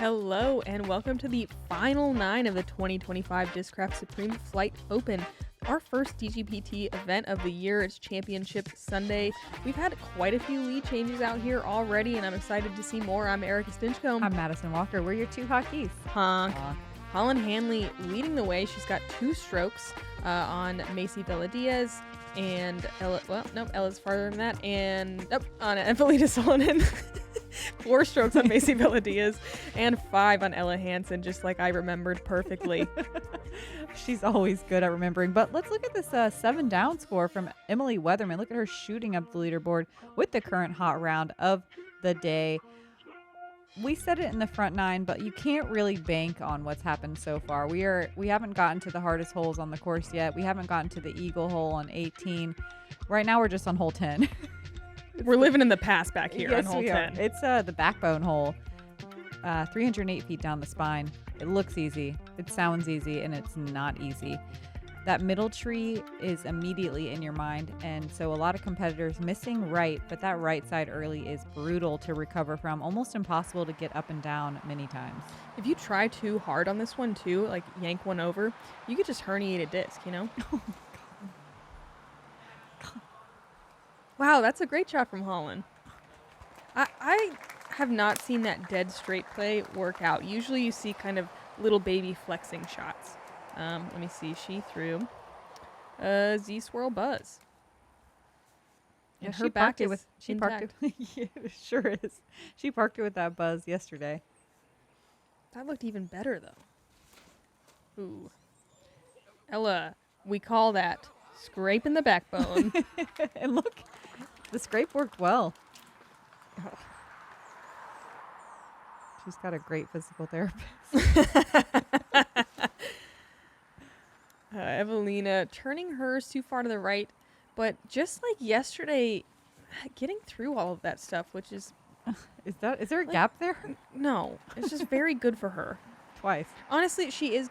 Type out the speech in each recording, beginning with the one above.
Hello and welcome to the final 9 of the 2025 Discraft Supreme Flight Open, our first DGPT event of the year. It's Championship Sunday. We've had quite a few lead changes out here already, and I'm excited to see more. I'm Erika Stinchcomb. I'm Madison Walker. We're your two hotkeys. Honk. Holyn Handley leading the way. She's got 2 strokes on Macie Velediaz and Ella's farther than that, and on Eveliina Salonen. 4 strokes on Macie Velediaz and 5 on Ella Hansen, just like I remembered perfectly. She's always good at remembering. But let's look at this 7 down score from Emily Weatherman. Look at her shooting up the leaderboard with the current hot round of the day. We said it in the front 9, but you can't really bank on what's happened so far. We haven't gotten to the hardest holes on the course yet. We haven't gotten to the eagle hole on 18. Right now we're just on hole 10. We're living in the past back here yes, on hole 10. It's the backbone hole, 308 feet down the spine. It looks easy, it sounds easy, and it's not easy. That middle tree is immediately in your mind, and so a lot of competitors missing right, but that right side early is brutal to recover from, almost impossible to get up and down many times. If you try too hard on this one too, like yank one over, you could just herniate a disc, you know? Wow, that's a great shot from Holyn. I have not seen that dead straight play work out. Usually you see kind of little baby flexing shots. Let me see. She threw Z-Swirl Buzz. Yeah, she parked it with yeah, it sure is. She parked it with that Buzz yesterday. That looked even better though. Ooh. Ella, we call that scraping the backbone. And look, the scrape worked well. Oh. She's got a great physical therapist. Eveliina turning hers too far to the right, but just like yesterday, getting through all of that stuff, which is... Is there a gap there? No, it's just very good for her. Twice. Honestly, she's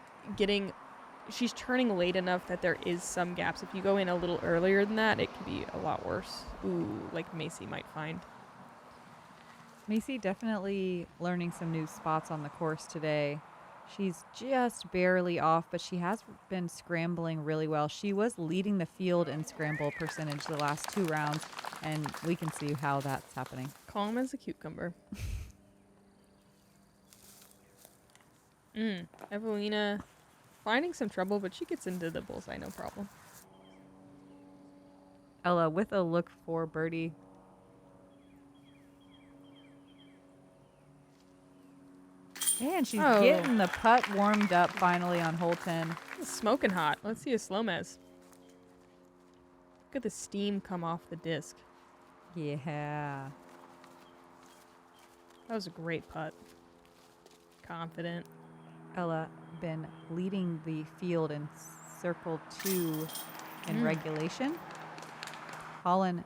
turning late enough that there is some gaps. If you go in a little earlier than that, it could be a lot worse. Ooh, like Macie might find. Macie definitely learning some new spots on the course today. She's just barely off, but she has been scrambling really well. She was leading the field in scramble percentage the last 2 rounds, and we can see how that's happening. Calm as a cucumber. Eveliina finding some trouble, but she gets into the bullseye, no problem. Ella with a look for birdie. And she's getting the putt warmed up finally on hole 10. It's smoking hot. Let's see a Jomez. Look at the steam come off the disc. Yeah. That was a great putt. Confident. Ella been leading the field in circle 2 in regulation. Holyn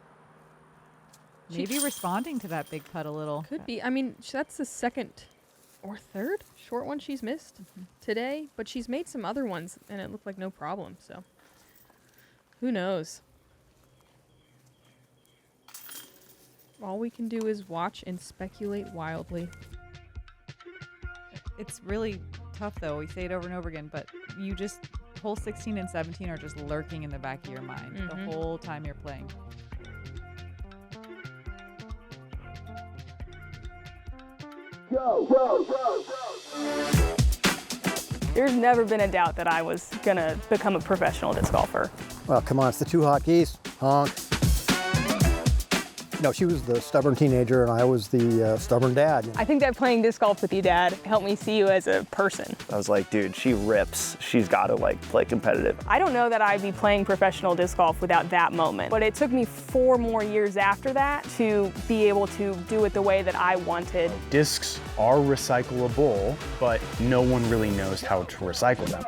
maybe responding to that big putt a little. Could be. I mean, that's the second or third short one she's missed today, but she's made some other ones and it looked like no problem, so who knows. All we can do is watch and speculate wildly. It's really tough though, we say it over and over again, but you just, hole 16 and 17 are just lurking in the back of your mind the whole time you're playing. Go, go, go, go. There's never been a doubt that I was going to become a professional disc golfer. Well, come on, it's the 2 hot geese. Honk. No, she was the stubborn teenager and I was the stubborn dad. I think that playing disc golf with you, Dad, helped me see you as a person. I was like, dude, she rips. She's got to play competitive. I don't know that I'd be playing professional disc golf without that moment, but it took me 4 more years after that to be able to do it the way that I wanted. Discs are recyclable, but no one really knows how to recycle them.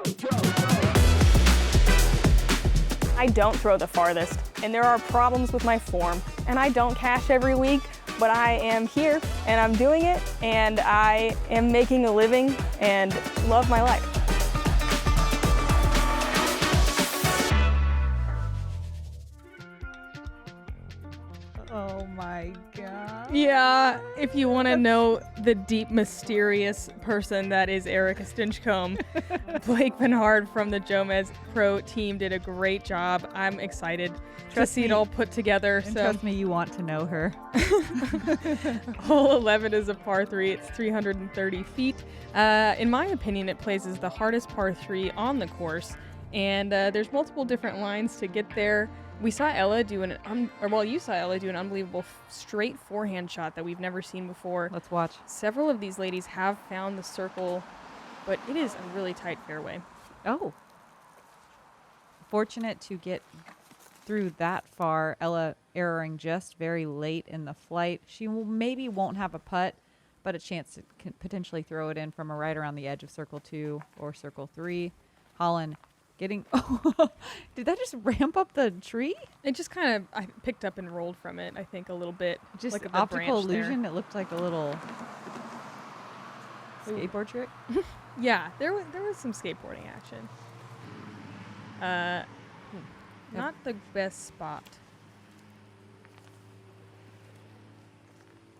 I don't throw the farthest, and there are problems with my form, and I don't cash every week, but I am here, and I'm doing it, and I am making a living, and love my life. Oh my God. Yeah, if you want to know the deep, mysterious person that is Erika Stinchcomb, Blake Bernhard from the JomezPro team did a great job. I'm excited to see it all put together. And trust me, you want to know her. Hole 11 is a par 3. It's 330 feet. In my opinion, it plays as the hardest par 3 on the course. And there's multiple different lines to get there. We saw Ella do you saw Ella do an unbelievable straight forehand shot that we've never seen before. Let's watch. Several of these ladies have found the circle, but it is a really tight fairway. Oh. Fortunate to get through that far. Ella erroring just very late in the flight. She maybe won't have a putt, but a chance to potentially throw it in from a right around the edge of circle 2 or circle 3. Holyn getting did that just ramp up the tree? It just kind of I picked up and rolled from it, I think, a little bit. Just like the optical branch illusion. It looked like a little skateboard trick. Yeah, there was some skateboarding action. Not the best spot.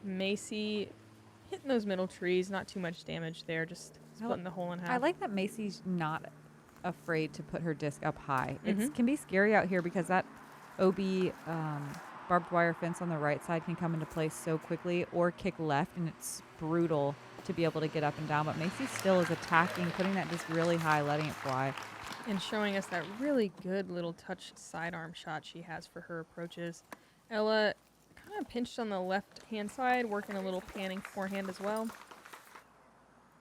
Macie hitting those middle trees, not too much damage there, just splitting the hole in half. I like that Macie's not afraid to put her disc up high. It can be scary out here because that OB barbed wire fence on the right side can come into place so quickly, or kick left, and it's brutal to be able to get up and down. But Macie still is attacking, putting that disc really high, letting it fly. And showing us that really good little touched sidearm shot she has for her approaches. Ella kind of pinched on the left-hand side, working a little panning forehand as well.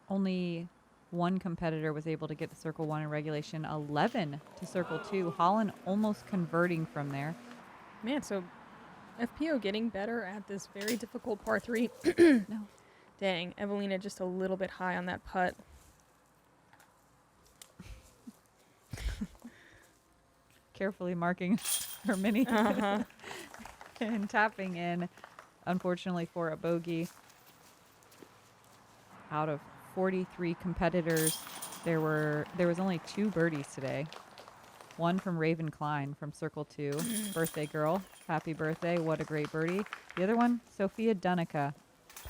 Only one competitor was able to get to circle 1 in regulation, 11 to circle 2. Holyn almost converting from there. Man, so FPO getting better at this very difficult par 3. No. Dang, Eveliina just a little bit high on that putt. Carefully marking her mini and tapping in, unfortunately, for a bogey. Out of 43 competitors, there was only 2 birdies today. One from Raven Klein from Circle 2, birthday girl. Happy birthday, what a great birdie. The other one, Sophia Dunica,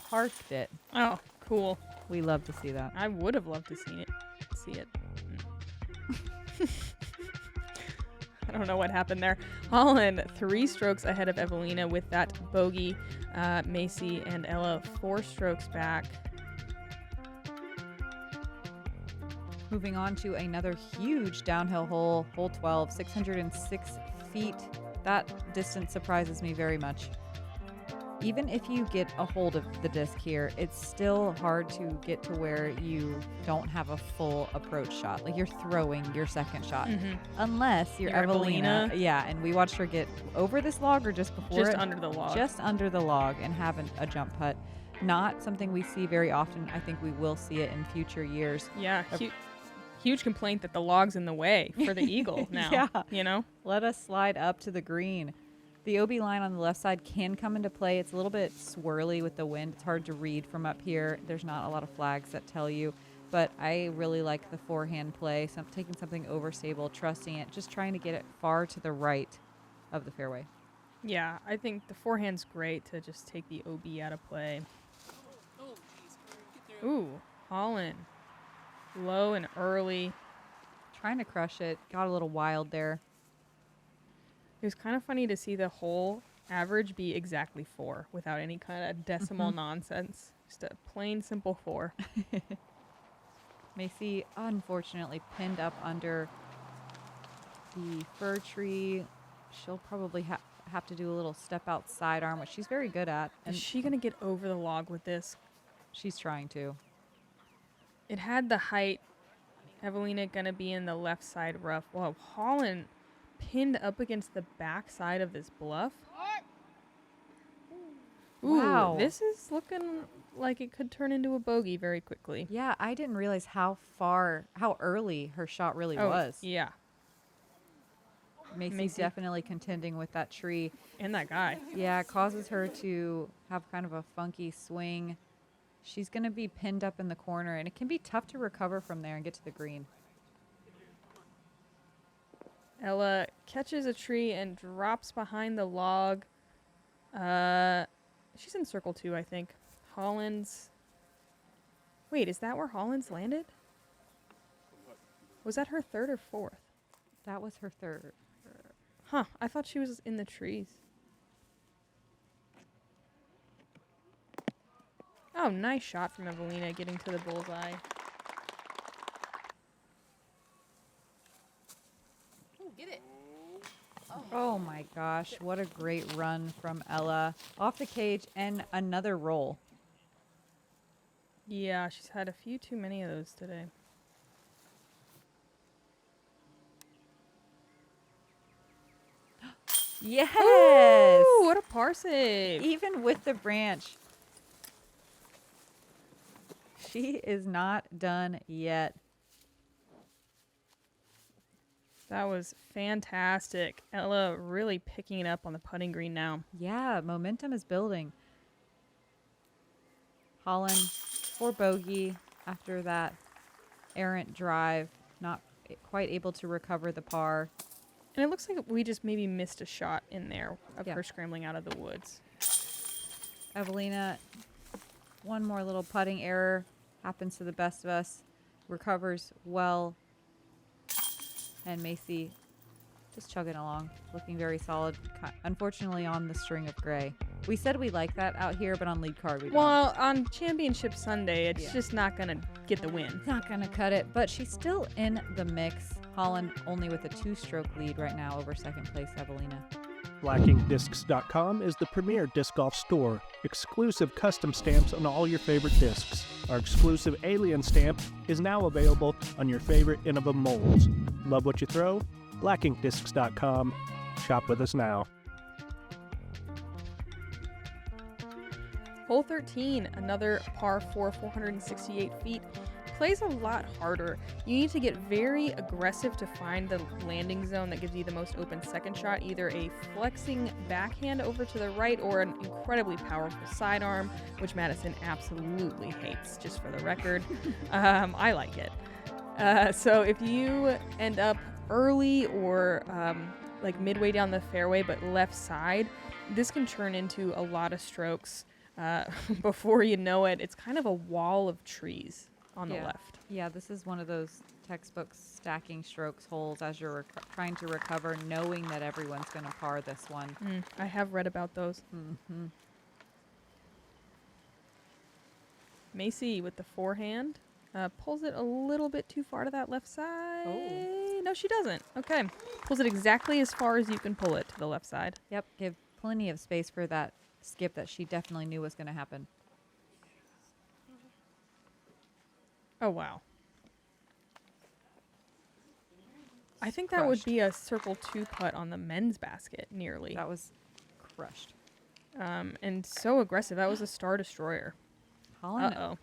parked it. Oh, cool. We love to see that. I would have loved to see it. I don't know what happened there. Holyn 3 strokes ahead of Eveliina with that bogey. Macie and Ella 4 strokes back. Moving on to another huge downhill hole, hole 12, 606 feet. That distance surprises me very much. Even if you get a hold of the disc here, it's still hard to get to where you don't have a full approach shot. Like you're throwing your second shot. Unless you're Eveliina. Yeah, and we watched her get over this log or just before Just it? under the log. Just under the log and have a jump putt. Not something we see very often. I think we will see it in future years. Yeah, huge complaint that the log's in the way for the eagle now. Yeah. You know? Let us slide up to the green. The OB line on the left side can come into play. It's a little bit swirly with the wind. It's hard to read from up here. There's not a lot of flags that tell you. But I really like the forehand play. So I'm taking something overstable, trusting it, just trying to get it far to the right of the fairway. Yeah, I think the forehand's great to just take the OB out of play. Ooh, Holyn. Low and early. Trying to crush it. Got a little wild there. It was kind of funny to see the whole average be exactly 4 without any kind of decimal nonsense. Just a plain simple 4. Macie unfortunately pinned up under the fir tree. She'll probably have to do a little step out sidearm, which she's very good at. Is she going to get over the log with this? She's trying to. It had the height. Eveliina going to be in the left side rough. Whoa, Holyn pinned up against the back side of this bluff. Ooh, Wow. This is looking like it could turn into a bogey very quickly. Yeah, I didn't realize how early her shot really Oh, was. yeah. Macie's Macie. definitely contending with that tree. And that guy. Yeah, it causes her to have kind of a funky swing. She's going to be pinned up in the corner, and it can be tough to recover from there and get to the green. Ella catches a tree and drops behind the log. she's in circle 2, I think. Holyn's. Wait, is that where Holyn's landed? Was that her 3rd or 4th? That was her 3rd. Huh, I thought she was in the trees. Oh, nice shot from Eveliina getting to the bullseye. Ooh, get it. Oh my gosh, what a great run from Ella. Off the cage and another roll. Yeah, she's had a few too many of those today. Yes! Ooh, what a par save. Even with the branch. She is not done yet. That was fantastic. Ella really picking it up on the putting green now. Yeah, momentum is building. Holyn for bogey after that errant drive. Not quite able to recover the par. And it looks like we just maybe missed a shot in there of Yeah. her scrambling out of the woods. Eveliina, one more little putting error. Happens to the best of us. Recovers well. And Macie just chugging along, looking very solid. Unfortunately on the string of gray. We said we like that out here, but on lead card we don't. Well, on Championship Sunday, it's just not going to get the win. Not going to cut it, but she's still in the mix. Holyn only with a 2-stroke lead right now over second place Eveliina. BlackInkDiscs.com is the premier disc golf store. Exclusive custom stamps on all your favorite discs. Our exclusive alien stamp is now available on your favorite Innova molds. Love what you throw? BlackInkDiscs.com. Shop with us now. Hole 13, another par 4, 468 feet. Plays a lot harder. You need to get very aggressive to find the landing zone that gives you the most open second shot, either a flexing backhand over to the right or an incredibly powerful sidearm, which Madison absolutely hates, just for the record. I like it. So if you end up early or like midway down the fairway but left side, this can turn into a lot of strokes. Before you know it, it's kind of a wall of trees on the left. Yeah, this is one of those textbook stacking strokes holes as you're trying to recover, knowing that everyone's going to par this one. I have read about those. Mm-hmm. Macie with the forehand pulls it a little bit too far to that left side. Oh. No, she doesn't. Okay. Pulls it exactly as far as you can pull it to the left side. Yep, give plenty of space for that skip that she definitely knew was going to happen. Oh, wow. I think that would be a circle 2 putt on the men's basket, nearly. That was crushed. And so aggressive. That was a star destroyer. Holyn, Uh-oh.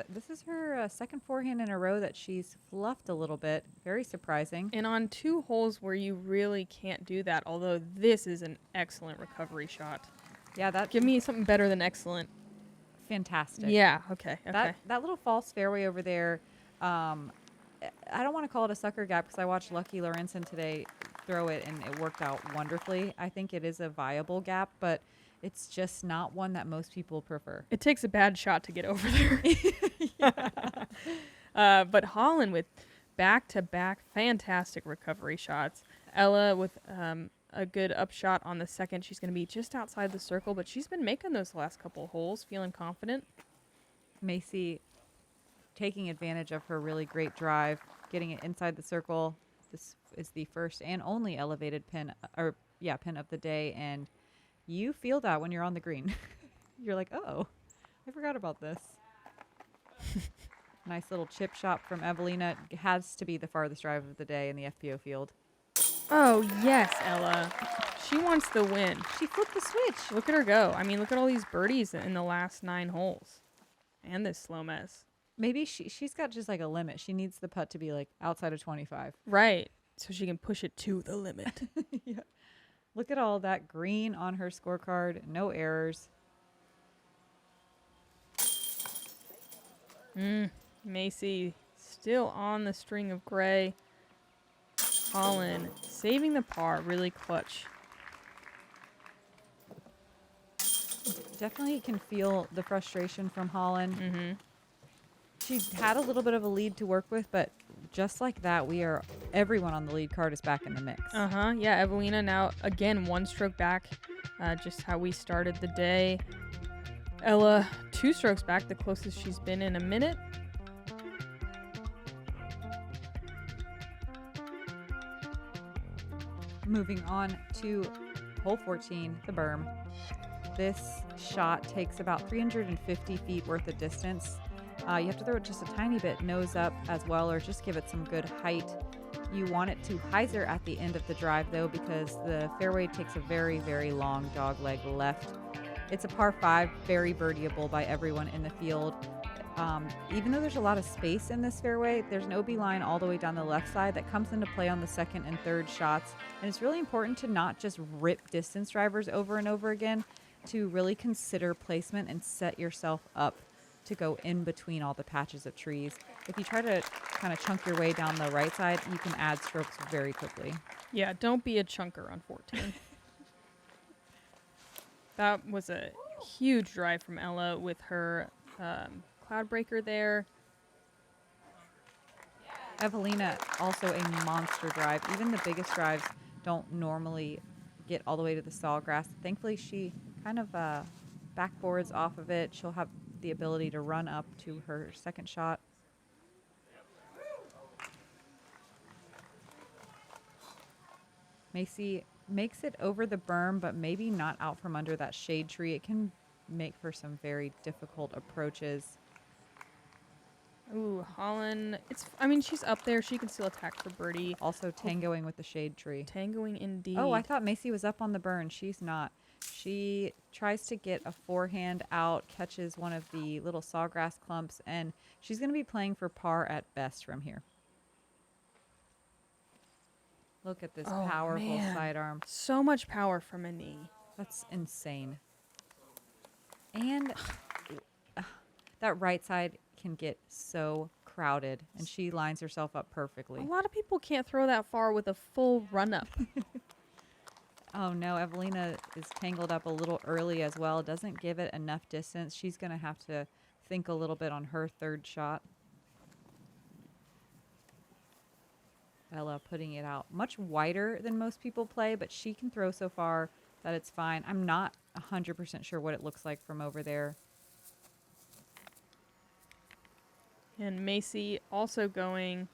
this is her second forehand in a row that she's fluffed a little bit. Very surprising. And on 2 holes where you really can't do that, although this is an excellent recovery shot. Yeah, that Give me something better than excellent. fantastic. Yeah, okay. That little false fairway over there, I don't want to call it a sucker gap because I watched Lucky Lorenzen today throw it and it worked out wonderfully. I think it is a viable gap, but it's just not one that most people prefer. It takes a bad shot to get over there. But Holyn with back-to-back fantastic recovery shots. Ella with a good upshot on the second. She's going to be just outside the circle, but she's been making those last couple holes, feeling confident. Macie taking advantage of her really great drive, getting it inside the circle. This is the first and only elevated pin of the day, and you feel that when you're on the green. You're like, oh, I forgot about this. Nice little chip shot from Eveliina. It has to be the farthest drive of the day in the FPO field. Oh, yes, Ella. She wants the win. She flipped the switch. Look at her go. I mean, look at all these birdies in the last 9 holes. And this slow mess. Maybe she's got just like a limit. She needs the putt to be like outside of 25. Right. So she can push it to the limit. Yeah. Look at all that green on her scorecard. No errors. Macie still on the string of gray. Holyn saving the par. Really clutch. Definitely can feel the frustration from Holyn. Mm-hmm. She had a little bit of a lead to work with, but just like that, everyone on the lead card is back in the mix. Uh-huh. Yeah, Eveliina now, again, 1 stroke back. Just how we started the day. Ella, 2 strokes back, the closest she's been in a minute. Moving on to hole 14, the berm. This shot takes about 350 feet worth of distance. You have to throw it just a tiny bit nose up as well, or just give it some good height. You want it to hyzer at the end of the drive, though, because the fairway takes a very, very long dog leg left. It's a par 5, very birdieable by everyone in the field. Even though there's a lot of space in this fairway, there's an OB line all the way down the left side that comes into play on the second and third shots. And it's really important to not just rip distance drivers over and over again, to really consider placement and set yourself up to go in between all the patches of trees. If you try to kind of chunk your way down the right side, you can add strokes very quickly. Yeah, don't be a chunker on 14. That was a huge drive from Ella with her cloud breaker there. Eveliina, also a monster drive. Even the biggest drives don't normally get all the way to the sawgrass. Thankfully, she kind of backboards off of it. She'll have the ability to run up to her second shot. Macie makes it over the berm, but maybe not out from under that shade tree. It can make for some very difficult approaches. Ooh, Holyn. She's up there. She can still attack for birdie. Also tangoing with the shade tree. Tangoing indeed. Oh, I thought Macie was up on the burn. She's not. She tries to get a forehand out, catches one of the little sawgrass clumps, and she's going to be playing for par at best from here. Look at this powerful sidearm. So much power from a knee. That's insane. And that right side can get so crowded, and she lines herself up perfectly. A lot of people can't throw that far with a full run-up. Oh no, Eveliina is tangled up a little early as well. Doesn't give it enough distance. She's going to have to think a little bit on her third shot. Ella putting it out much wider than most people play, but she can throw so far that it's fine. I'm not 100% sure what it looks like from over there. And Macie also going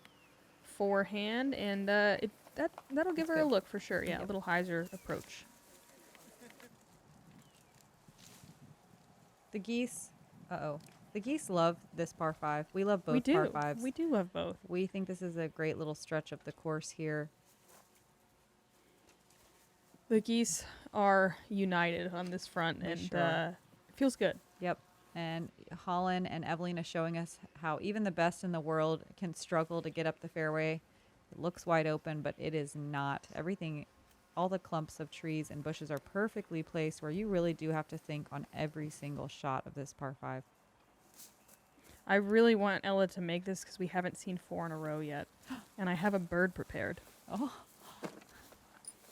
forehand, and that'll give her a look for sure. Yeah, a little hyzer approach. The geese, the geese love this par 5. We love both par 5s. We do love both. We think this is a great little stretch of the course here. The geese are united on this front, and it feels good. Yep. And Holyn and Eveliina showing us how even the best in the world can struggle to get up the fairway. It looks wide open, but it is not. Everything, all the clumps of trees and bushes are perfectly placed where you really do have to think on every single shot of this par 5. I really want Ella to make this because we haven't seen 4 in a row yet. And I have a bird prepared. Oh,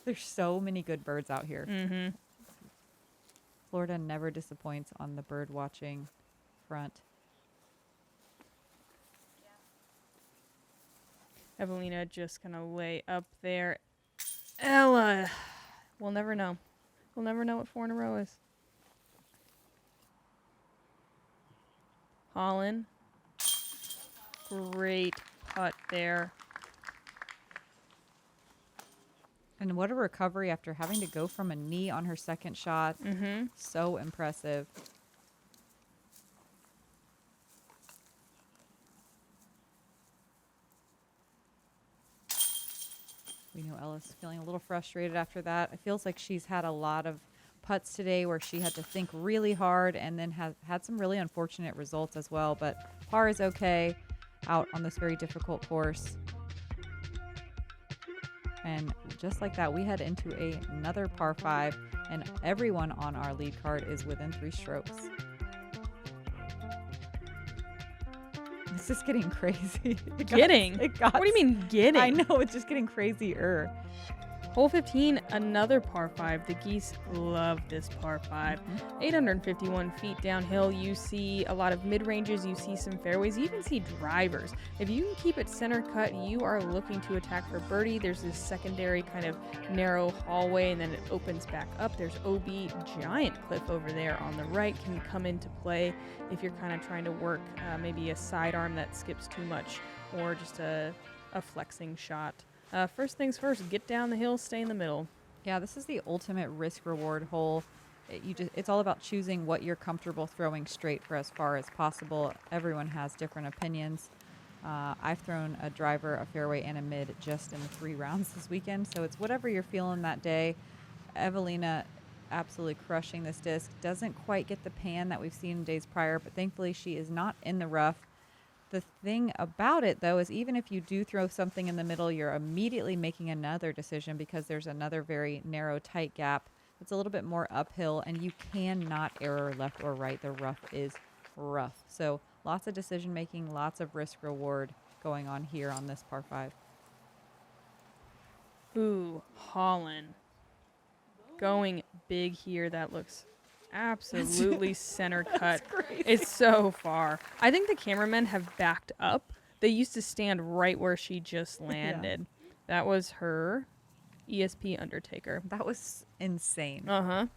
there's so many good birds out here. Mm-hmm. Florida never disappoints on the bird watching front. Eveliina just gonna lay up there. Ella, we'll never know. We'll never know what 4 in a row is. Holyn, great putt there. And what a recovery after having to go from a knee on her second shot. Mm-hmm. So impressive. We know Ella's feeling a little frustrated after that. It feels like she's had a lot of putts today where she had to think really hard and then had some really unfortunate results as well. But par is okay out on this very difficult course. And just like that, we head into another par 5, and everyone on our lead card is within 3 strokes. This is getting crazy. What do you mean getting? I know, it's just getting crazier. Hole 15, another par 5. The geese love this par 5. 851 feet downhill. You see a lot of mid-ranges. You see some fairways. You even see drivers. If you can keep it center cut, you are looking to attack for birdie. There's this secondary kind of narrow hallway, and then it opens back up. There's OB, giant cliff over there on the right, can come into play if you're kind of trying to work maybe a sidearm that skips too much, or just a flexing shot. First things first, get down the hill, stay in the middle. Yeah, this is the ultimate risk-reward hole. It's all about choosing what you're comfortable throwing straight for as far as possible. Everyone has different opinions. I've thrown a driver, a fairway, and a mid just in 3 rounds this weekend, so it's whatever you're feeling that day. Eveliina absolutely crushing this disc. Doesn't quite get the pan that we've seen in days prior, but thankfully she is not in the rough. The thing about it, though, is even if you do throw something in the middle, you're immediately making another decision because there's another very narrow, tight gap. It's a little bit more uphill, and you cannot error left or right. The rough is rough. So lots of decision-making, lots of risk-reward going on here on this par 5. Ooh, Holyn. Going big here. That looks absolutely center cut. It's so far. I think the cameramen have backed up. They used to stand right where she just landed. Yeah. That was her ESP Undertaker. That was insane. Uh-huh.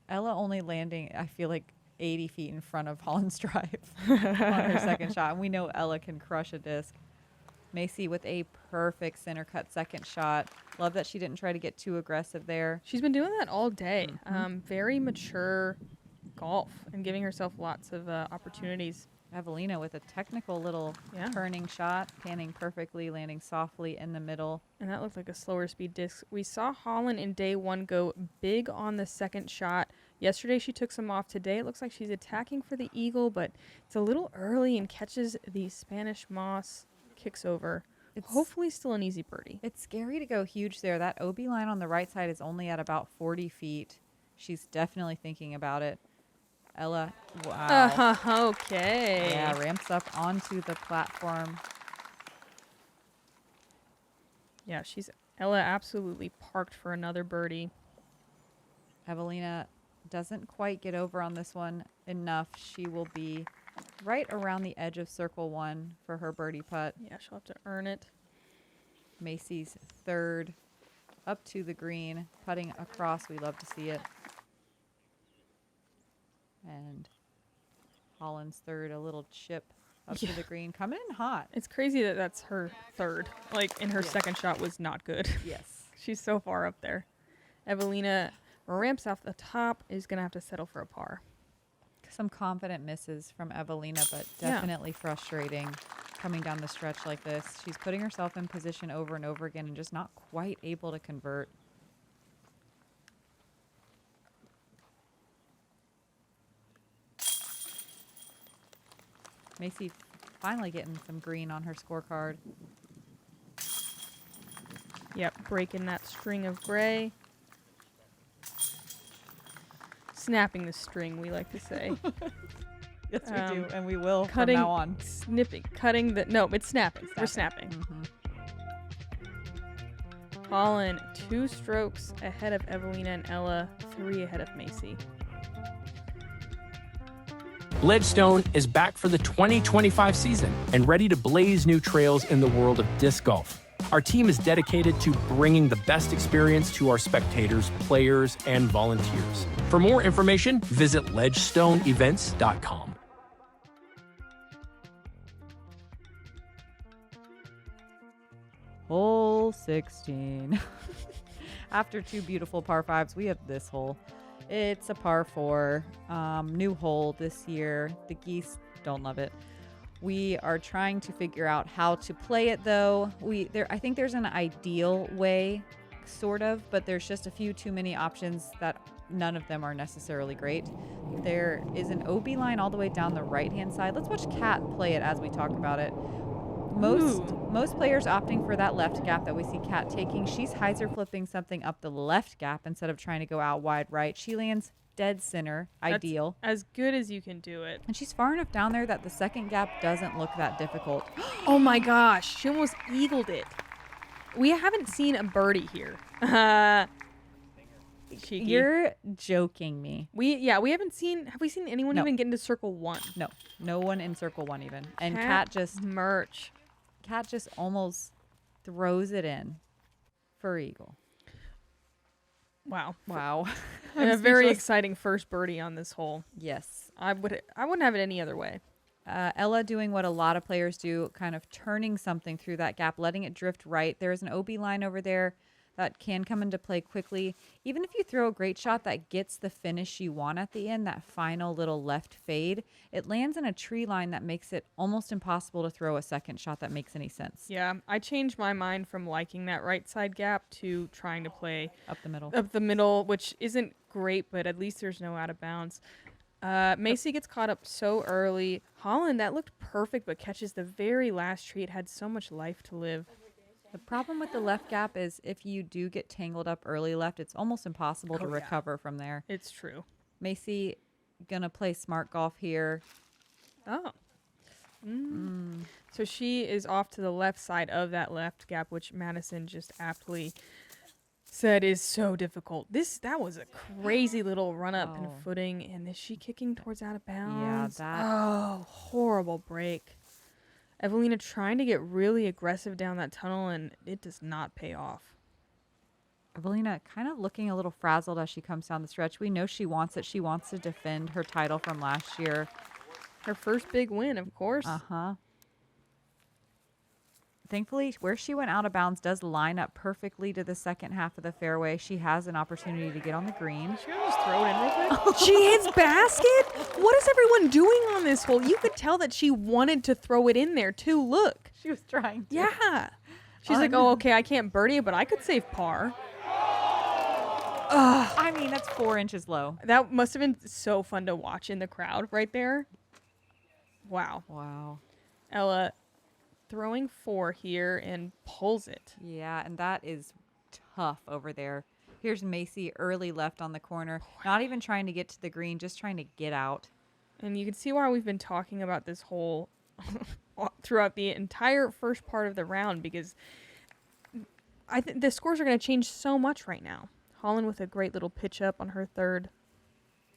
Ella only landing, I feel like, 80 feet in front of Holyn's drive on her second shot. And we know Ella can crush a disc. Macie with a perfect center cut second shot. Love that she didn't try to get too aggressive there. She's been doing that all day. Very mature golf and giving herself lots of opportunities. Eveliina with a technical little turning shot, panning perfectly, landing softly in the middle. And that looked like a slower speed disc. We saw Holyn in day 1 go big on the second shot. Yesterday she took some off. Today it looks like she's attacking for the eagle, but it's a little early and catches the Spanish moss. Kicks over. It's hopefully still an easy birdie. It's scary to go huge there. That OB line on the right side is only at about 40 feet. She's definitely thinking about it. Ella, wow. Okay. Yeah, ramps up onto the platform. Yeah, Ella absolutely parked for another birdie. Eveliina doesn't quite get over on this one enough. She will be right around the edge of circle 1 for her birdie putt. Yeah, she'll have to earn it. Macie's third up to the green, putting across. We love to see it. And Holyn's third, a little chip up to the green, coming in hot. It's crazy that that's her third. Like, and her second shot was not good. Yes. She's so far up there. Eveliina ramps off the top, is going to have to settle for a par. Some confident misses from Eveliina, but definitely frustrating coming down the stretch like this. She's putting herself in position over and over again and just not quite able to convert. Macie finally getting some green on her scorecard. Yep, breaking that string of gray. Snapping the string, we like to say. Yes, we do, and we will cutting, from now on. Snipping, cutting the... No, it's snapping. We're snapping. Holyn, 2 strokes ahead of Eveliina and Ella, 3 ahead of Macie. Ledgestone is back for the 2025 season and ready to blaze new trails in the world of disc golf. Our team is dedicated to bringing the best experience to our spectators, players, and volunteers. For more information, visit ledgestoneevents.com. Hole 16. After 2 beautiful par 5s, we have this hole. It's a par 4, new hole this year. The geese don't love it. We are trying to figure out how to play it, though. I think there's an ideal way, sort of, but there's just a few too many options that none of them are necessarily great. There is an OB line all the way down the right-hand side. Let's watch Kat play it as we talk about it. Most players opting for that left gap that we see Kat taking. She's hyzer flipping something up the left gap instead of trying to go out wide right. She lands dead center, ideal. As good as you can do it. And she's far enough down there that the second gap doesn't look that difficult. Oh my gosh, she almost eagled it. We haven't seen a birdie here. Cheeky. You're joking me. We haven't seen. Have we seen anyone No. even get into circle 1? No one in circle 1 even. And Cat Cat just almost throws it in for eagle. Wow. I'm And a very speechless. exciting first birdie on this hole. Yes. I wouldn't have it any other way. Ella doing what a lot of players do, kind of turning something through that gap, letting it drift right. There is an OB line over there that can come into play quickly. Even if you throw a great shot that gets the finish you want at the end, that final little left fade, it lands in a tree line that makes it almost impossible to throw a second shot that makes any sense. Yeah, I changed my mind from liking that right side gap to trying to play Up the middle. Up the middle, which isn't great, but at least there's no out of bounds. Macie gets caught up so early. Holyn, that looked perfect, but catches the very last tree. It had so much life to live. The problem with the left gap is if you do get tangled up early left, it's almost impossible to recover from there. It's true. Macie gonna play smart golf here. Oh. So she is off to the left side of that left gap, which Madison just aptly said is so difficult. That was a crazy little run up and footing, and is she kicking towards out of bounds? Oh, horrible break. Eveliina trying to get really aggressive down that tunnel, and it does not pay off. Eveliina kind of looking a little frazzled as she comes down the stretch. We know she wants it. She wants to defend her title from last year. Her first big win, of course. Thankfully, where she went out of bounds does line up perfectly to the second half of the fairway. She has an opportunity to get on the green. Should I just throw it in real quick? She hits basket? What is everyone doing on this hole? You could tell that she wanted to throw it in there, too. Look. She was trying to. Yeah. She's like, oh, okay, I can't birdie it, but I could save par. I mean, that's 4 inches low. That must have been so fun to watch in the crowd right there. Wow. Wow. Ella throwing 4 here and pulls it. Yeah, and that is tough over there. Here's Macie early left on the corner. Not even trying to get to the green, just trying to get out. And you can see why we've been talking about this hole throughout the entire first part of the round, because I think the scores are going to change so much right now. Holyn with a great little pitch up on her third.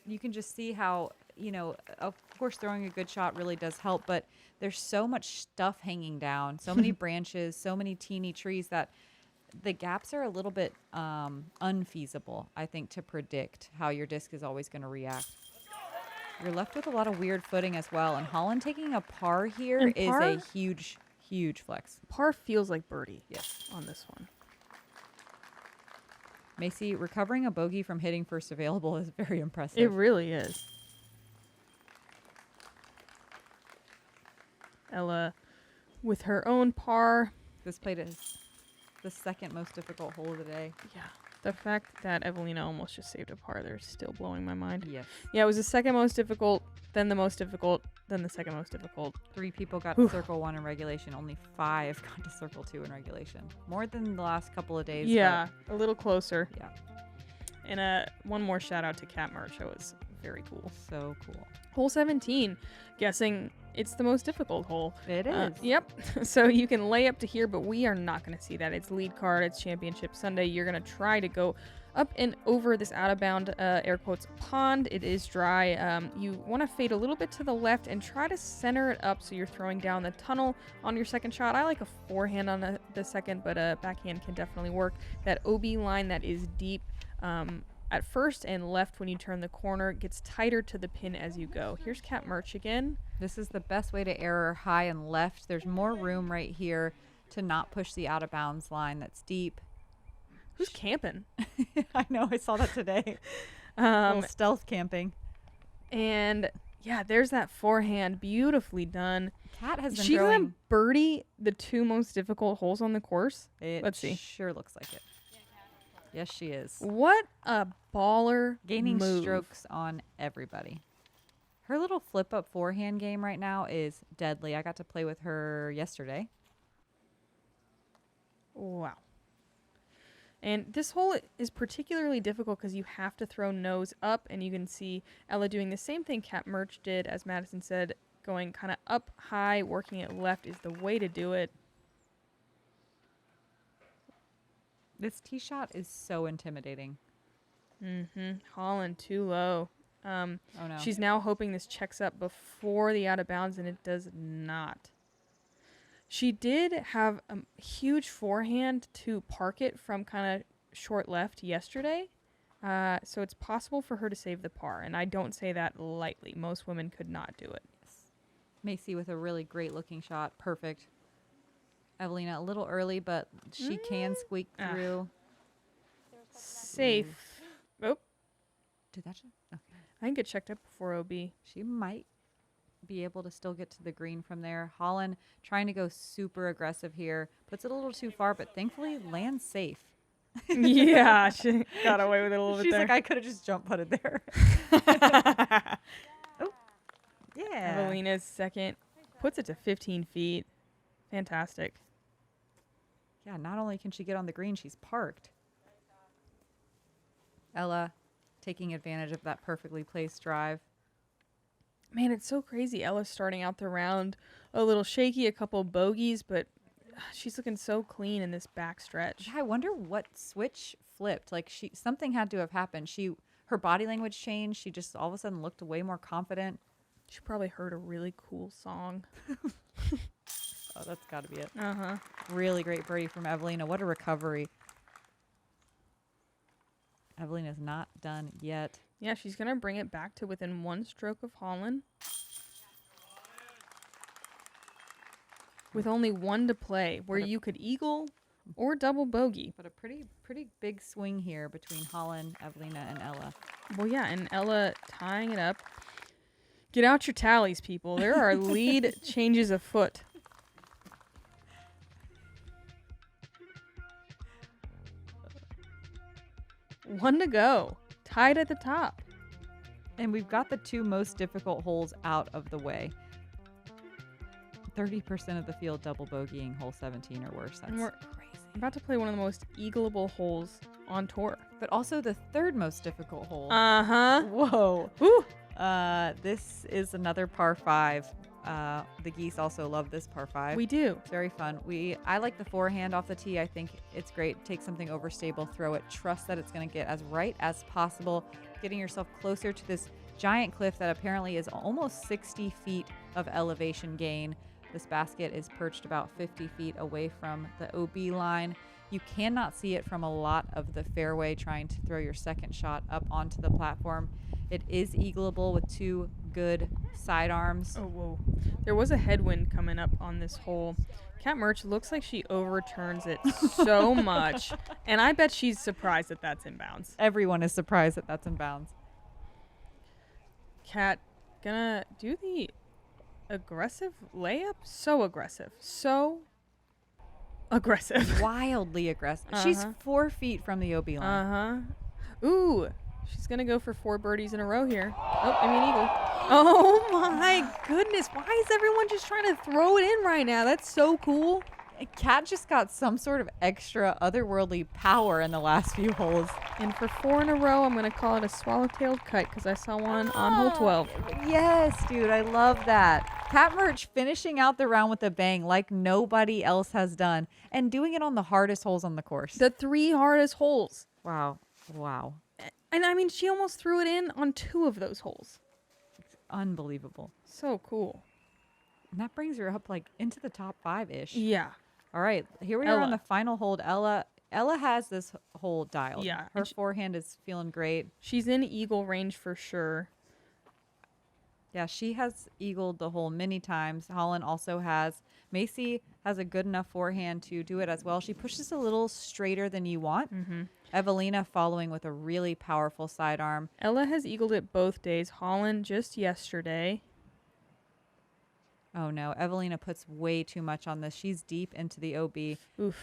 You can just see how, you know, of course throwing a good shot really does help, but there's so much stuff hanging down, so many branches, so many teeny trees that the gaps are a little bit unfeasible, I think, to predict how your disc is always going to react. You're left with a lot of weird footing as well, and Holyn taking a par here is a huge, huge flex. Par feels like birdie. Yes. On this one. Macie recovering a bogey from hitting first available is very impressive. It really is. Ella with her own par. This played is the second most difficult hole of the day. Yeah. The fact that Eveliina almost just saved a par there is still blowing my mind. Yes. Yeah, it was the second most difficult, then the most difficult, then the second most difficult. 3 people got to circle 1 in regulation. Only 5 got to circle 2 in regulation. More than the last couple of days. Yeah, a little closer. Yeah. And one more shout out to Cat Merch. It was very cool. So cool. Hole 17. Guessing it's the most difficult hole. It is. Yep. So you can lay up to here, but we are not going to see that. It's lead card. It's Championship Sunday. You're going to try to go up and over this out-of-bound, air quotes, pond. It is dry. You want to fade a little bit to the left and try to center it up so you're throwing down the tunnel on your second shot. I like a forehand on the second, but a backhand can definitely work. That OB line that is deep at first and left when you turn the corner gets tighter to the pin as you go. Here's Cat Merch again. This is the best way to error high and left. There's more room right here to not push the out-of-bounds line that's deep. Who's camping? I know, I saw that today. Little stealth camping. And yeah, there's that forehand, beautifully done. Cat has been She throwing. gonna birdie the 2 most difficult holes on the course. Let's see. Sure looks like it. Yes, she is. What a baller Gaining move. strokes on everybody. Her little flip-up forehand game right now is deadly. I got to play with her yesterday. Wow. And this hole is particularly difficult because you have to throw nose up, and you can see Ella doing the same thing Cat Merch did, as Madison said, going kind of up high, working it left is the way to do it. This tee shot is so intimidating. Holyn too low. Oh no. She's now hoping this checks up before the out of bounds, and it does not. She did have a huge forehand to park it from kind of short left yesterday. So it's possible for her to save the par, and I don't say that lightly. Most women could not do it. Macie with a really great looking shot. Perfect. Eveliina a little early, but she can squeak through. Safe. Oh, Did that? Okay. I can get checked up before OB. She might be able to still get to the green from there. Holyn trying to go super aggressive here. Puts it a little too far, but thankfully lands safe. Yeah, she got away with it a little bit She's there. like, I could have just jump putted there. Oh, yeah. Evelina's second. Puts it to 15 feet. Fantastic. Yeah, not only can she get on the green, she's parked. Ella taking advantage of that perfectly placed drive. Man, it's so crazy. Ella's starting out the round a little shaky, a couple bogeys, but she's looking so clean in this back stretch. Yeah, I wonder what switch flipped. Like something had to have happened. Her body language changed. She just all of a sudden looked way more confident. She probably heard a really cool song. Oh, that's got to be it. Uh-huh. Really great birdie from Eveliina. What a recovery. Evelina's not done yet. Yeah, she's going to bring it back to within one stroke of Holyn. With only one to play, where you could eagle or double bogey. But a pretty big swing here between Holyn, Eveliina, and Ella. Well, yeah, and Ella tying it up. Get out your tallies, people. There are lead changes afoot. One to go. Tied at the top. And we've got the two most difficult holes out of the way. 30% of the field double bogeying hole 17 or worse. That's We're crazy. about to play one of the most eagleable holes on tour. But also the third most difficult hole. Uh-huh. Whoa. Woo. This is another par 5. The geese also love this par 5. We do. It's very fun. I like the forehand off the tee. I think it's great. Take something overstable, throw it, trust that it's going to get as right as possible, getting yourself closer to this giant cliff that apparently is almost 60 feet of elevation gain. This basket is perched about 50 feet away from the OB line. You cannot see it from a lot of the fairway trying to throw your second shot up onto the platform. It is eagleable with two good sidearms. Oh, whoa. There was a headwind coming up on this hole. Kat Merch looks like she overturns it so much. And I bet she's surprised that that's in bounds. Everyone is surprised that that's in bounds. Kat gonna do the aggressive layup. So aggressive. So aggressive. Wildly aggressive. She's 4 feet from the OB line. Uh-huh. Ooh. She's going to go for 4 birdies in a row here. Oh, I mean eagle. Oh, my goodness. Why is everyone just trying to throw it in right now? That's so cool. Kat just got some sort of extra otherworldly power in the last few holes. And for 4 in a row, I'm going to call it a swallowtailed kite because I saw one on hole 12. Yes, dude. I love that. Kat Merch finishing out the round with a bang like nobody else has done and doing it on the hardest holes on the course. The 3 hardest holes. Wow. Wow. And I mean, she almost threw it in on 2 of those holes. It's unbelievable. So cool. And that brings her up like into the top 5-ish. Yeah. All right. Here we are on the final hold. Ella has this hole dialed. Yeah. Her forehand is feeling great. She's in eagle range for sure. Yeah, she has eagled the hole many times. Holyn also has. Macie has a good enough forehand to do it as well. She pushes a little straighter than you want. Mm-hmm. Eveliina following with a really powerful sidearm. Ella has eagled it both days. Holyn just yesterday. Oh no, Eveliina puts way too much on this. She's deep into the OB. Oof.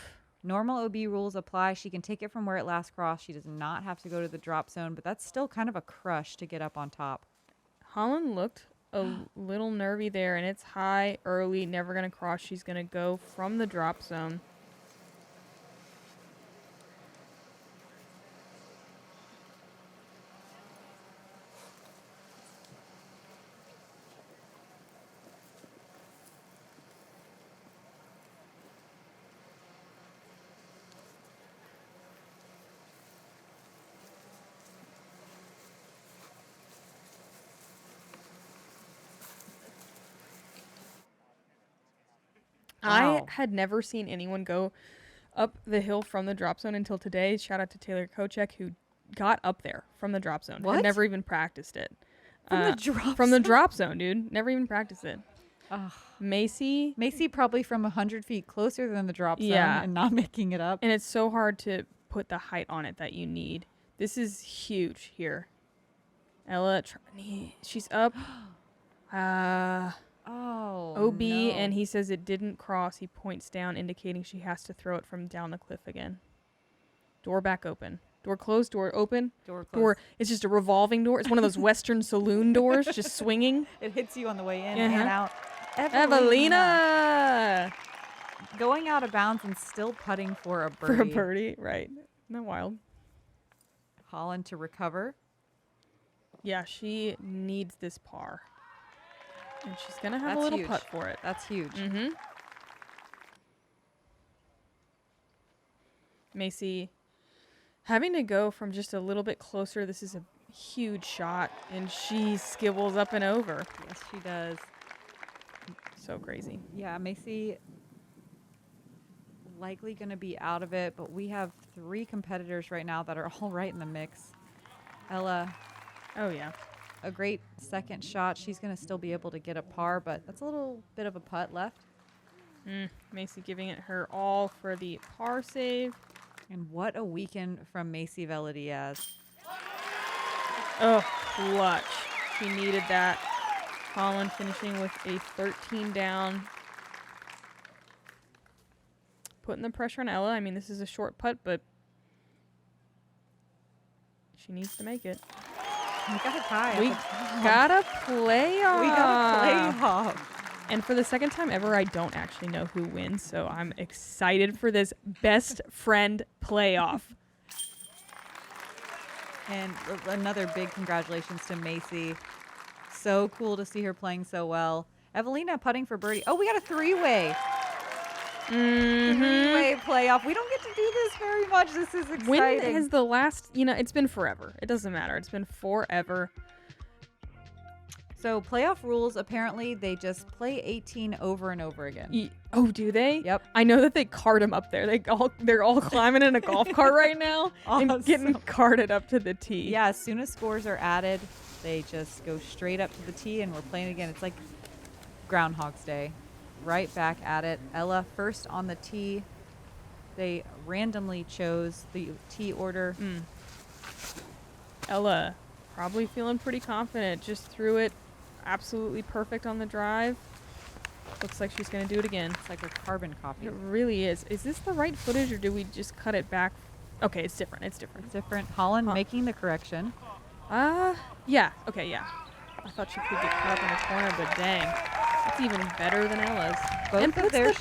Normal OB rules apply. She can take it from where it last crossed. She does not have to go to the drop zone, but that's still kind of a crush to get up on top. Holyn looked a little nervy there, and it's high, early, never going to cross. She's going to go from the drop zone. I had never seen anyone go up the hill from the drop zone until today. Shout out to Taylor Kochek, who got up there from the drop zone. What? Had never even practiced it. From the drop From the zone? drop zone, dude. Never even practiced it. Ugh. Macie. Macie probably from 100 feet closer than the drop zone Yeah. and not making it up. And it's so hard to put the height on it that you need. This is huge here. Ella, she's up. Oh, OB, no. and he says it didn't cross. He points down, indicating she has to throw it from down the cliff again. Door back open. Door closed, door open. Door closed. Door. It's just a revolving door. It's one of those Western saloon doors, just swinging. It hits you on the way in Uh-huh. and out. Eveliina! Going out of bounds and still putting for a birdie. For a birdie, right. Isn't that wild? Holyn to recover. Yeah, she needs this par. And she's going to have That's a little huge. putt for it. That's huge. Mm-hmm. Macie having to go from just a little bit closer. This is a huge shot, and she skibbles up and over. Yes, she does. So crazy. Yeah, Macie likely going to be out of it, but we have 3 competitors right now that are all right in the mix. Ella, Oh, yeah. a great second shot. She's going to still be able to get a par, but that's a little bit of a putt left. Macie giving it her all for the par save. And what a weekend from Macie Velediaz. Oh, clutch. She needed that. Holyn finishing with a 13 down. Putting the pressure on Ella. I mean, this is a short putt, but she needs to make it. We got a tie. We got a playoff. We got a playoff. And for the second time ever, I don't actually know who wins, so I'm excited for this best friend playoff. And another big congratulations to Macie. So cool to see her playing so well. Eveliina putting for birdie. Oh, we got a 3-way. Mm-hmm. 3-way playoff. We don't get to do this very much. This is exciting. When has the last, it's been forever. It doesn't matter. It's been forever. So playoff rules, apparently they just play 18 over and over again. Oh, do they? Yep. I know that they cart them up there. They're all climbing in a golf cart right now and getting carted up to the tee. Yeah, as soon as scores are added, they just go straight up to the tee and we're playing again. It's like Groundhog's Day. Right back at it. Ella first on the tee. They randomly chose the tee order. Ella probably feeling pretty confident. Just threw it absolutely perfect on the drive. Looks like she's going to do it again. It's like a carbon copy. It really is. Is this the right footage or do we just cut it back? Okay, it's different. It's different. It's different. Holyn making the correction. Yeah. Okay, yeah. I thought she could get caught up in the corner, but dang. That's even better than Ella's. Both of their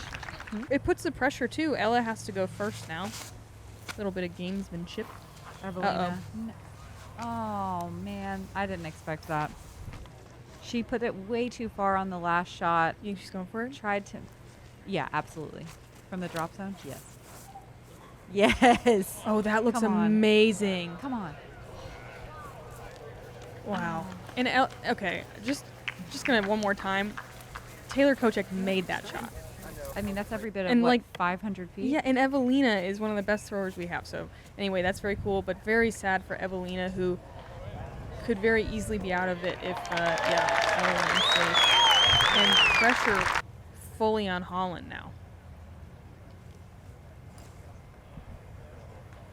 it puts the pressure, too. Ella has to go first now. A little bit of gamesmanship. Eveliina. Oh, man. I didn't expect that. She put it way too far on the last shot. You think she's going for it? Tried to. Yeah, absolutely. From the drop zone? Yes. Yes. Oh, that looks Come on. amazing. Come on. Wow. And okay, just gonna one more time. Taylor Kochek made that shot. I mean, that's every bit of And, what, like, 500 feet? Yeah, and Eveliina is one of the best throwers we have. So anyway, that's very cool, but very sad for Eveliina, who could very easily be out of it if Ella wins safe. And pressure fully on Holyn now.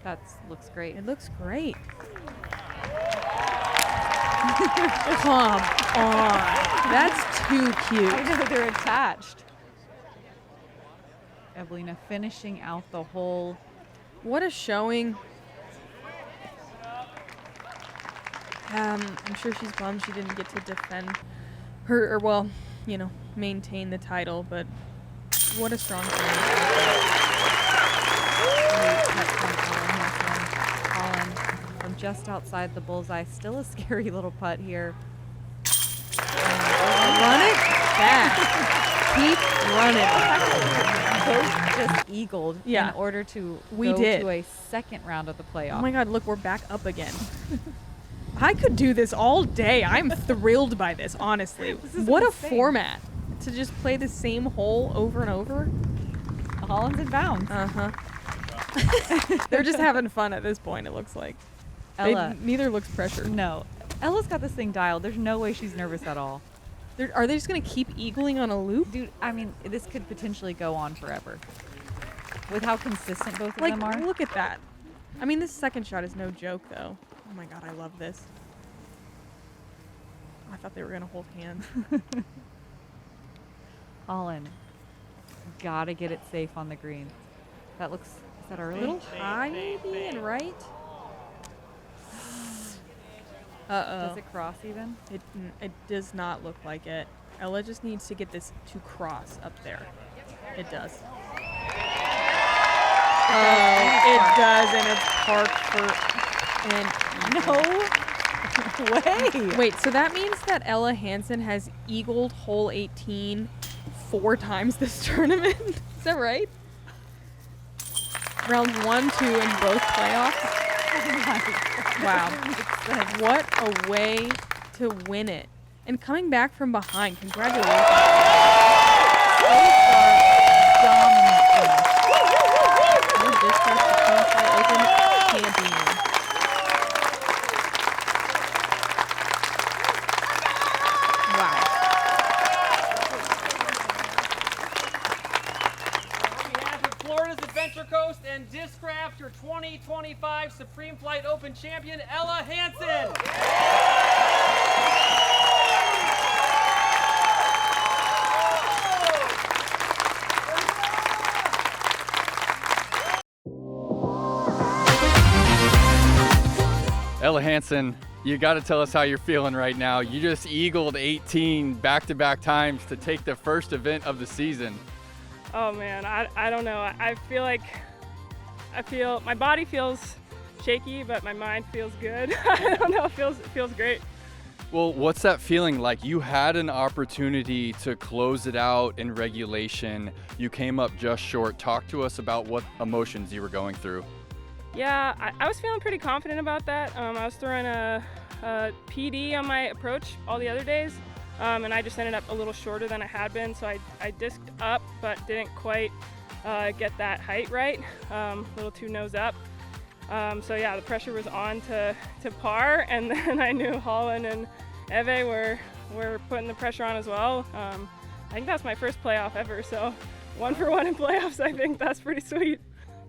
That looks great. It looks great. Come on. That's too cute. I know, they're attached. Eveliina finishing out the hole. What a showing. I'm sure she's bummed she didn't get to defend her, or maintain the title, but what a strong Holyn from just outside the bullseye. Still a scary little putt here. Run it fast. Keep running. Both just eagled in order to go to a second round of the playoff. Oh my God, look, we're back up again. I could do this all day. I'm thrilled by this, honestly. This is what insane. a format to just play the same hole over and over. Holyn's in bounds. They're just having fun at this point, it looks like. Ella. Neither looks pressured. No. Ella's got this thing dialed. There's no way she's nervous at all. Are they just going to keep eagling on a loop? Dude, I mean, this could potentially go on forever. With how consistent both of Like, them are. look at that. I mean, this second shot is no joke, though. Oh my god, I love this. I thought they were going to hold hands. Holyn. Gotta get it safe on the green. That looks, is that early? A little high, maybe, and right? Uh-oh. Does it cross even? It does not look like it. Ella just needs to get this to cross up there. It does. Oh, it does, and it's parked for No way. Wait, so that means that Ella Hansen has eagled hole 18 4 times this tournament? Is that right? Rounds 1, 2, and both playoffs? Wow. What a way to win it. And coming back from behind. Congratulations. Dominant. No discus to qualify open champion. Wow. On behalf of Florida's Adventure Coast and Discraft, your 2025 Supreme Flight Open champion, Ella Hansen. Ella Hansen, you got to tell us how you're feeling right now. You just eagled 18 back-to-back times to take the first event of the season. Oh man, I don't know. I feel my body feels shaky, but my mind feels good. I don't know, it feels great. Well, what's that feeling like? You had an opportunity to close it out in regulation. You came up just short. Talk to us about what emotions you were going through. Yeah, I was feeling pretty confident about that. I was throwing a PD on my approach all the other days, and I just ended up a little shorter than I had been, so I disked up but didn't quite get that height right, a little too nose up. So yeah, the pressure was on to par, and then I knew Holyn and Eve were putting the pressure on as well. I think that's my first playoff ever, so 1 for 1 in playoffs, I think that's pretty sweet.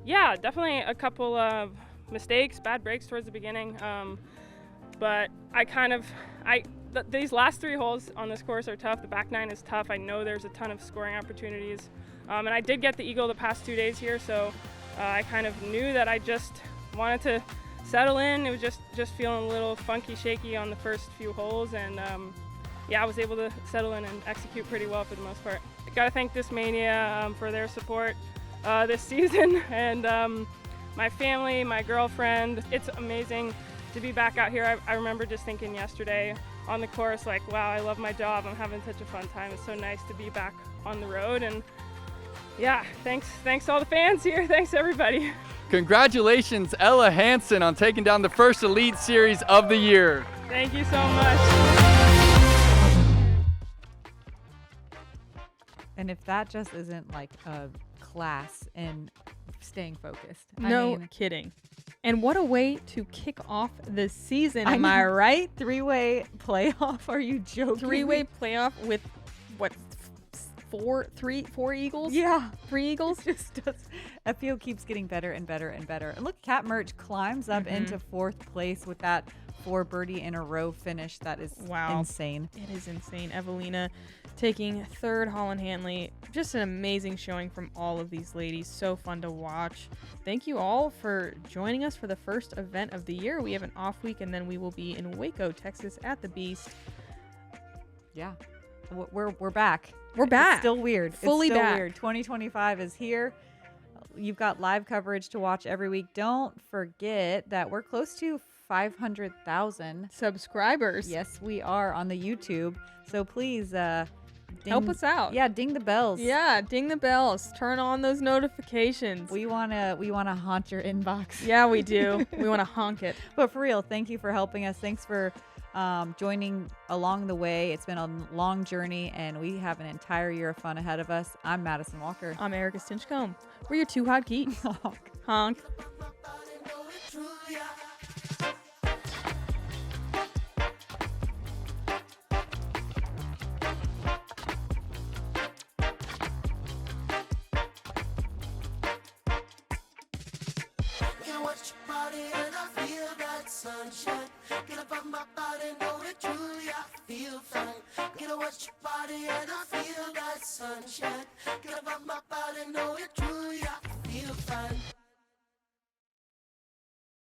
Yeah, definitely a couple of mistakes, bad breaks towards the beginning, but these last 3 holes on this course are tough. The back 9 is tough. I know there's a ton of scoring opportunities, and I did get the eagle the past 2 days here, so I kind of knew that I just wanted to settle in. It was just feeling a little funky, shaky on the first few holes, and yeah, I was able to settle in and execute pretty well for the most part. Got to thank Discmania for their support this season, and my family, my girlfriend. It's amazing to be back out here. I remember just thinking yesterday on the course, like, wow, I love my job. I'm having such a fun time. It's so nice to be back on the road, and yeah, thanks to all the fans here. Thanks everybody. Congratulations, Ella Hansen, on taking down the first Elite Series of the year. Thank you so much. And if that just isn't like a class in staying focused. No kidding. And what a way to kick off the season, am I right? 3-way playoff? Are you joking? 3-way playoff with what? 4 eagles? Yeah. 3 eagles? Just does. FPO keeps getting better and better and better. And look, Cat Merch climbs up into 4th place with that 4 birdie in a row finish. That is insane. It is insane. Eveliina taking 3rd, Holyn Handley. Just an amazing showing from all of these ladies. So fun to watch. Thank you all for joining us for the first event of the year. We have an off week, and then we will be in Waco, Texas at the Beast. Yeah. We're back. We're back. It's still weird. Fully it's still back. Weird. 2025 is here. You've got live coverage to watch every week. Don't forget that we're close to 500,000 subscribers. Yes, we are on the YouTube. So please help us out. Yeah, ding the bells. Yeah, ding the bells. Turn on those notifications. We wanna haunt your inbox. Yeah, we do. We wanna honk it. But for real, thank you for helping us. Thanks for joining along the way. It's been a long journey, and we have an entire year of fun ahead of us. I'm Madison Walker. I'm Erika Stinchcomb. We're your two hot geeks. Honk. Sunshine, get up on my body, know it truly, I feel fine. Get up, watch your body, and I feel that sunshine. Get up on my body, know it truly, I feel fine.